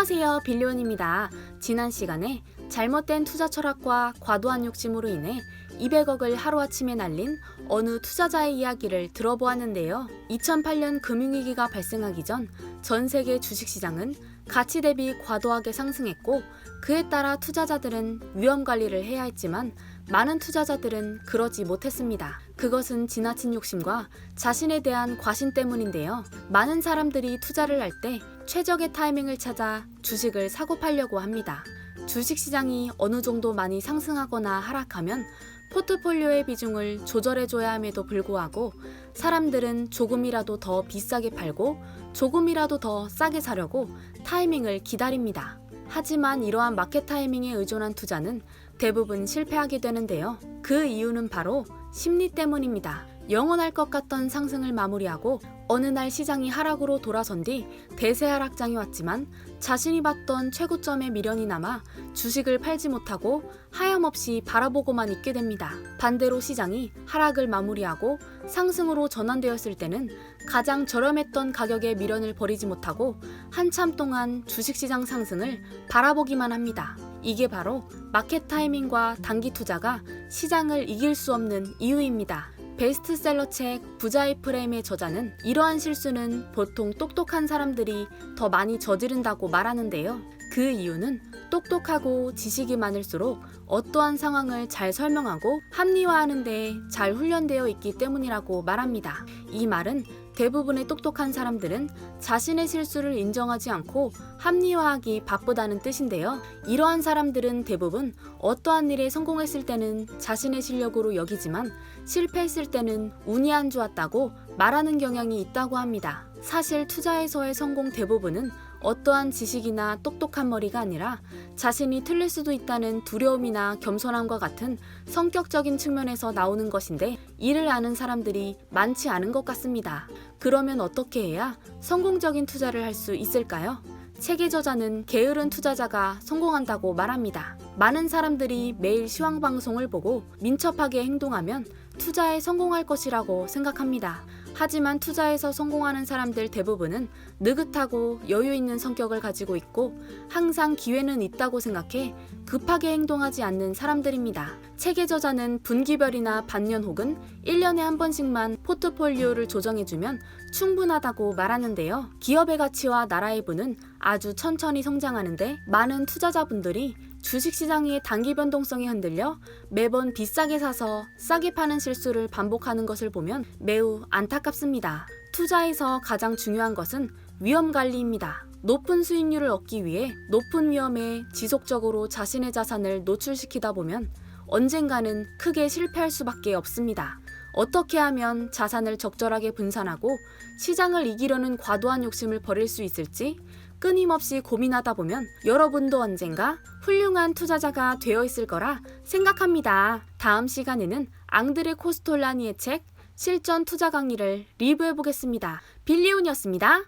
안녕하세요, 빌리온입니다. 지난 시간에 잘못된 투자 철학과 과도한 욕심으로 인해 200억을 하루아침에 날린 어느 투자자의 이야기를 들어보았는데요. 2008년 금융위기가 발생하기 전 세계 주식시장은 가치 대비 과도하게 상승했고, 그에 따라 투자자들은 위험 관리를 해야 했지만 많은 투자자들은 그러지 못했습니다. 그것은 지나친 욕심과 자신에 대한 과신 때문인데요. 많은 사람들이 투자를 할 때 최적의 타이밍을 찾아 주식을 사고 팔려고 합니다. 주식시장이 어느 정도 많이 상승하거나 하락하면 포트폴리오의 비중을 조절해줘야 함에도 불구하고 사람들은 조금이라도 더 비싸게 팔고 조금이라도 더 싸게 사려고 타이밍을 기다립니다. 하지만 이러한 마켓 타이밍에 의존한 투자는 대부분 실패하게 되는데요. 그 이유는 바로 심리 때문입니다. 영원할 것 같던 상승을 마무리하고 어느 날 시장이 하락으로 돌아선 뒤 대세 하락장이 왔지만 자신이 봤던 최고점에 미련이 남아 주식을 팔지 못하고 하염없이 바라보고만 있게 됩니다. 반대로 시장이 하락을 마무리하고 상승으로 전환되었을 때는 가장 저렴했던 가격에 미련을 버리지 못하고 한참 동안 주식시장 상승을 바라보기만 합니다. 이게 바로 마켓 타이밍과 단기 투자가 시장을 이길 수 없는 이유입니다. 베스트셀러 책 부자의 프레임의 저자는 이러한 실수는 보통 똑똑한 사람들이 더 많이 저지른다고 말하는데요. 그 이유는 똑똑하고 지식이 많을수록 어떠한 상황을 잘 설명하고 합리화하는 데 잘 훈련되어 있기 때문이라고 말합니다. 이 말은 대부분의 똑똑한 사람들은 자신의 실수를 인정하지 않고 합리화하기 바쁘다는 뜻인데요. 이러한 사람들은 대부분 어떠한 일에 성공했을 때는 자신의 실력으로 여기지만 실패했을 때는 운이 안 좋았다고 말하는 경향이 있다고 합니다. 사실 투자에서의 성공 대부분은 어떠한 지식이나 똑똑한 머리가 아니라 자신이 틀릴 수도 있다는 두려움이나 겸손함과 같은 성격적인 측면에서 나오는 것인데, 이를 아는 사람들이 많지 않은 것 같습니다. 그러면 어떻게 해야 성공적인 투자를 할 수 있을까요? 책의 저자는 게으른 투자자가 성공한다고 말합니다. 많은 사람들이 매일 시황방송을 보고 민첩하게 행동하면 투자에 성공할 것이라고 생각합니다. 하지만 투자에서 성공하는 사람들 대부분은 느긋하고 여유 있는 성격을 가지고 있고 항상 기회는 있다고 생각해 급하게 행동하지 않는 사람들입니다. 책의 저자는 분기별이나 반년 혹은 1년에 한 번씩만 포트폴리오를 조정해주면 충분하다고 말하는데요. 기업의 가치와 나라의 부는 아주 천천히 성장하는데 많은 투자자분들이 주식시장의 단기 변동성에 흔들려 매번 비싸게 사서 싸게 파는 실수를 반복하는 것을 보면 매우 안타깝습니다. 투자에서 가장 중요한 것은 위험 관리입니다. 높은 수익률을 얻기 위해 높은 위험에 지속적으로 자신의 자산을 노출시키다 보면 언젠가는 크게 실패할 수밖에 없습니다. 어떻게 하면 자산을 적절하게 분산하고 시장을 이기려는 과도한 욕심을 버릴 수 있을지 끊임없이 고민하다 보면 여러분도 언젠가 훌륭한 투자자가 되어 있을 거라 생각합니다. 다음 시간에는 앙드레 코스톨라니의 책 실전 투자 강의를 리뷰해 보겠습니다. 빌리온이었습니다.